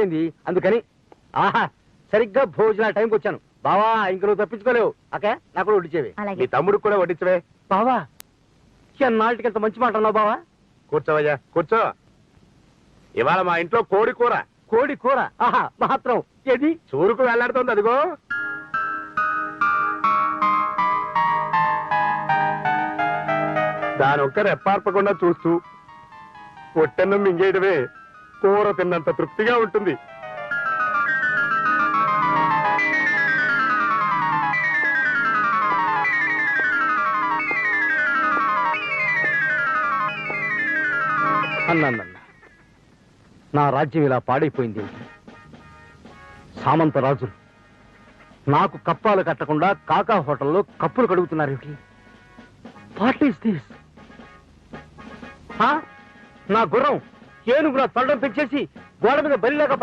అయిపోయింది అందుకని. ఆహా, సరిగ్గా భోజన టైంకి వచ్చాను. బావా ఇంక నువ్వు తప్పించుకోలేవు. ఓకే, నాకు కూడా వడ్డించేవి. మీ తమ్ముడు కూడా వడ్డించవే. బావా నాటికి ఎంత మంచి మాట అన్నావు బావా. కూర్చోవయ్యా, కూర్చో. ఇవాళ మా ఇంట్లో కోడి కూర. కోడి కూర? ఆహా, మాత్రం ఏది చూరుకు వెళ్లాడుతోంది అదిగో. దానొక్క రెప్పార్పకుండా చూస్తూ పొట్టెన్నం మింగేయడమే కూర తిన్నంత తృప్తిగా ఉంటుంది. అన్నా, నా రాజ్యం ఇలా పాడైపోయింది. సామంత రాజులు నాకు కప్పాలు కట్టకుండా కాకా హోటల్లో కప్పులు కడుగుతున్నారు. What is this? నా గుర్రం ఏనుగు నా తొండం పెంచేసి గోడ మీద బలిలాగా